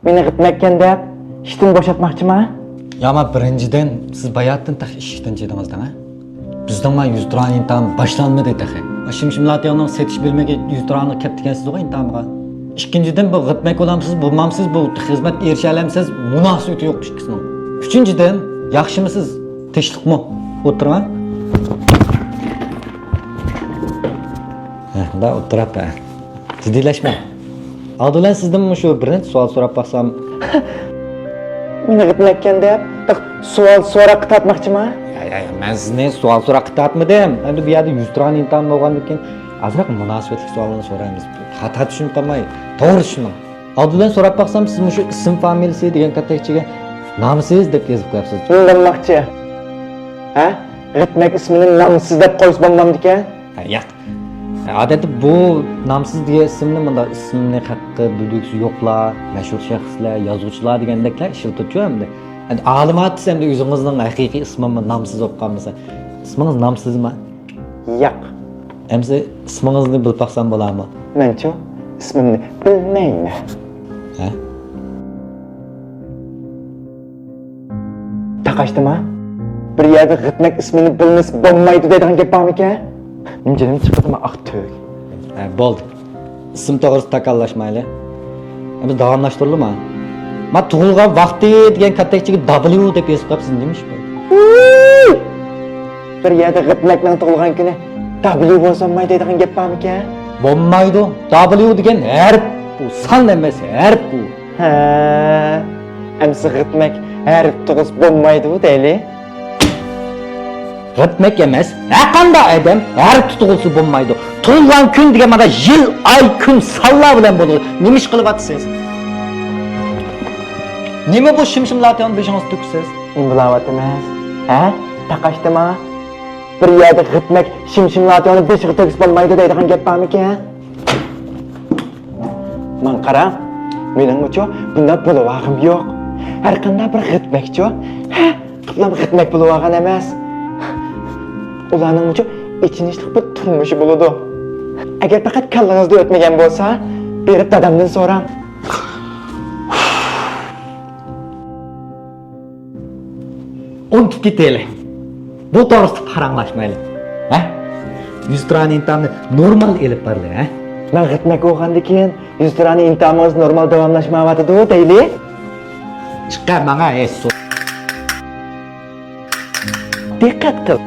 Meni gitmekken deb ishdan bo'shatmoqchimi? Ya ama birinciden siz bayattan tak işten çedinizden ha? Bizden ma 100 liranın intihamı başlanmadı tahi. Şimdi Latiya'nın setiş bilmege 100 liranı kettigensiz o intihamıga. İkinciden bu gitmek olamsız, bulmamsız, bu hizmet erişelemsiz, münasebeti yokmuş ikisinin. Üçüncüden yaxşımısız, teşlik mu? Oturma. Da oturup ha. Ciddileşme. Adılan sizden mi şu birinci sual sorup baksam? Meni gitmekken deb savol so'rab tatmoqchimi? Ben size sual sorak tatmadım. Endi bu yerda 100 liranın intihamı olgandan keyin azroq münasebetlik sualını soraymiz. Xata tushunib qolmang. To'g'ri tushuning. Oldindan so'rab baksam siz shu ism familiyasi degan kattakiga nomsiz deb yozib qo'yapsiz. Undanmoqchi. Ha? Gitmek ismini nomsiz deb qo'yib bo'lmamdikan? Yo'q. Odatda bu nomsiz degan ismni bunda ismni haqqi buduksi yo'qlar, mashhur shaxslar, yozuvchilar degandeklar ishlatib endi. Yani alımat desem de yüzünüzün hakiki ismimi namsız olup kalmasa. İsminiz namsız mı? Yo'q. Emse isminizni bilib baksam bo'ladimi? Menchu ismimni bilmayman. Ha? Taqashdimi? Bir yerda gitmek ismini bilmas bo'lmaydi degan gap bormikan? Jinim chiqdimi aqto'y. Ha, bo'ldi. Ism to'g'risida takrorlashmayli. Endi davomlashtirilma. Ma tug'ilgan vaqti degan kattakiga W deb yozib qo'yibsiz, nima ish bu? Bir yerda gitmekning tug'ilgan kuni W bo'lsa maydi degan gap bormikan? Bo'lmaydi. W degan harf bu, son emas, harf bu. Ha, amsi gitmek harf tug'is bo'lmaydi deyli. Gitmek emas, har qanday odam harf tug'ilsa bo'lmaydi. Tug'ilgan kun degan mana yil, oy, kun, sonlar bilan bo'ladi. Nima ish qilyapsiz? Nima bu shimshimlarni beshingiz to'kisiz? Bilavat emas. Ha? Taqashdimi? Bir yerda gitmek shimshimlarni beshiga to'kis bo'lmaydi deydigan gap bormikan? Men qara, mening uchun bunday bo'lawag'im yo'q. Har qanday bir gitmekchi, ha, qilib gitmek bo'lawag'an emas. Ularning uchun ichinishli bir turmushi bo'ladi. Agar faqat kallangizda o'tmagan bo'lsa, berib dadamdan so'rang. Unutib ketaylik. Bu to'g'risida paranglashmaylik. Ha? 100 liranın intihamini normal elib bordi, ha? Men gitmek o'qigandan keyin 100 liranın intihomingiz normal davomlashmayapti deyli. Chiqar menga eso. Diqqat qil.